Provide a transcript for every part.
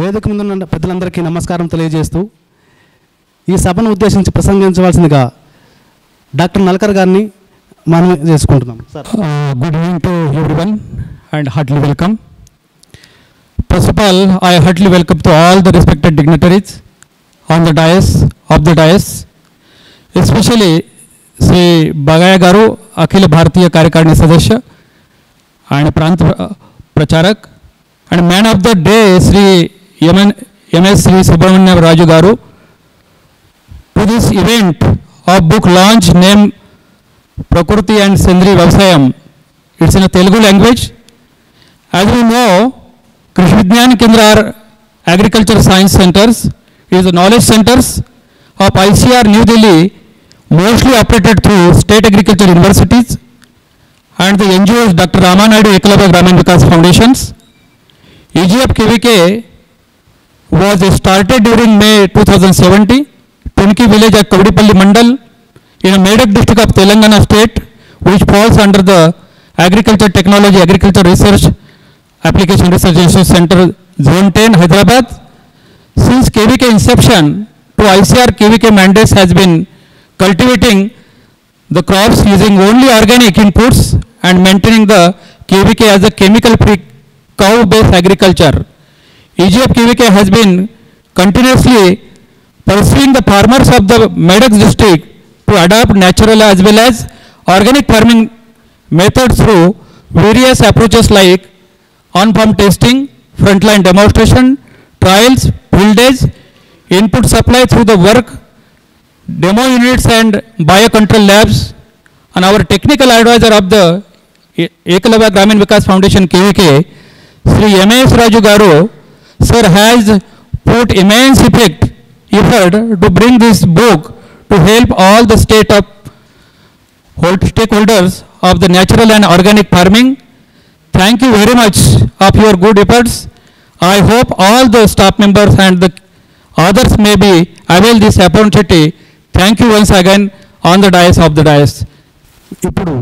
వేదిక ముందున్న పెద్దలందరికీ నమస్కారం తెలియజేస్తూ ఈ సభను ఉద్దేశించి ప్రసంగించవలసిందిగా డాక్టర్ నల్కర్ గారిని మనం చేసుకుంటున్నాం. Sir, good evening to everyone and heartly welcome. First of all, I heartily welcome to all the respected dignitaries on the dais, especially Sri Bagaya Garu, Akhila Bharatiya Karyakarni Sadasya and Prant Pracharak, and man of the day Sri MS Sri Subramanya Raju Garu, to this event of book launch named Prakriti and Sendri Vyavasayam. It's in a Telugu language. As we know, Krishi Vigyan Kendra are agriculture science centers. It is the knowledge centers of ICR New Delhi, mostly operated through state agriculture universities and the NGOs Dr. Ramanaidu Ekalavya Gramin Vikas Foundations. EGF KVK was started during May 2070, Tunki village at Kavadipalli Mandal in a Medak district of Telangana state, which falls under the Agriculture Technology, Agriculture Research, Application Research Institute Center, Zone 10, Hyderabad. Since KVK inception to ICR, KVK mandates has been cultivating the crops using only organic inputs and maintaining the KVK as a chemical-free cow-based agriculture. EGF KVK has been continuously pursuing the farmers of the Medak district to adopt natural as well as organic farming methods through various approaches like on-farm testing, frontline demonstration, trials, field days, input supply through the work, demo units and biocontrol labs. And our technical advisor of the Ekalavya Gramin Vikas Foundation KVK, Sri MS Raju Garu, sir, has put immense effort to bring this book to help all the stakeholders of the natural and organic farming. Thank you very much of your good efforts. I hope all the staff members and the others may be avail this opportunity. Thank you once again on the dais of the dais. ఇప్పుడు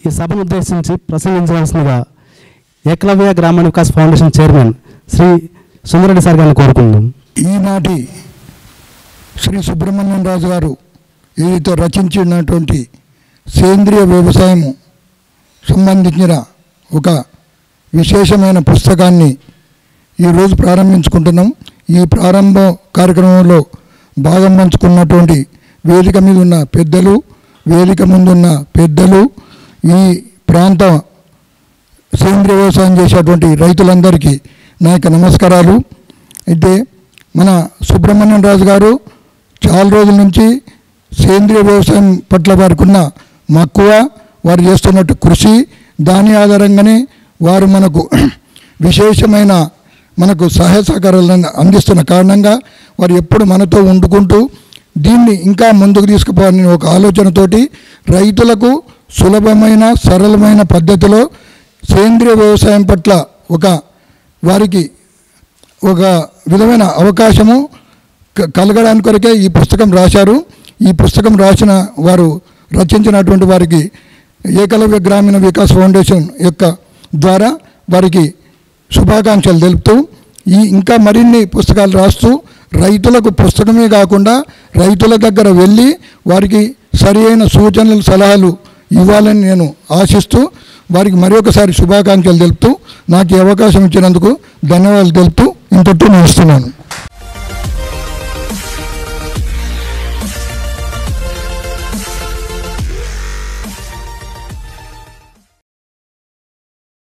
ఈ సభను ఉద్దేశించి ప్రసంగించవలసిందిగా Ekalavya Grameena Vikas Foundation chairman Shri Sundar Reddy sir గారిని కోరుకుందాం. ఈనాటి శ్రీ సుబ్రహ్మణ్యం రాజు గారు ఏదైతే రచించినటువంటి సేంద్రియ వ్యవసాయము సంబంధించిన ఒక విశేషమైన పుస్తకాన్ని ఈరోజు ప్రారంభించుకుంటున్నాం. ఈ ప్రారంభ కార్యక్రమంలో భాగం పంచుకున్నటువంటి వేదిక మీద ఉన్న పెద్దలు, వేదిక ముందున్న పెద్దలు, ఈ ప్రాంత సేంద్రియ వ్యవసాయం చేసేటువంటి రైతులందరికీ నా యొక్క నమస్కారాలు. అయితే మన సుబ్రహ్మణ్యం రాజు గారు చాలా రోజుల నుంచి సేంద్రియ వ్యవసాయం పట్ల వారికి ఉన్న మక్కువ, వారు చేస్తున్నట్టు కృషి, దాని ఆధారంగానే వారు మనకు విశేషమైన మనకు సహాయ సహకారాలను అందిస్తున్న కారణంగా వారు ఎప్పుడు మనతో వండుకుంటూ దీన్ని ఇంకా ముందుకు తీసుకుపోవాలని ఒక ఆలోచనతోటి రైతులకు సులభమైన సరళమైన పద్ధతిలో సేంద్రియ వ్యవసాయం పట్ల వారికి ఒక విధమైన అవకాశము కలగడానికి కొరకే ఈ పుస్తకం రాశారు. ఈ పుస్తకం వారు రచించినటువంటి వారికి ఏకలవ్య గ్రామీణ వికాస్ ఫౌండేషన్ యొక్క ద్వారా వారికి శుభాకాంక్షలు తెలుపుతూ ఇంకా మరిన్ని పుస్తకాలు రాస్తూ రైతులకు పుస్తకమే కాకుండా రైతుల దగ్గర వెళ్ళి వారికి సరి అయిన సూచనలు సలహాలు ఇవ్వాలని నేను ఆశిస్తూ వారికి మరొకసారి శుభాకాంక్షలు తెలుపుతూ నాకు ఈ అవకాశం ఇచ్చినందుకు ధన్యవాదాలు తెలుపుతూ ఇంతటితో ముగిస్తున్నాను.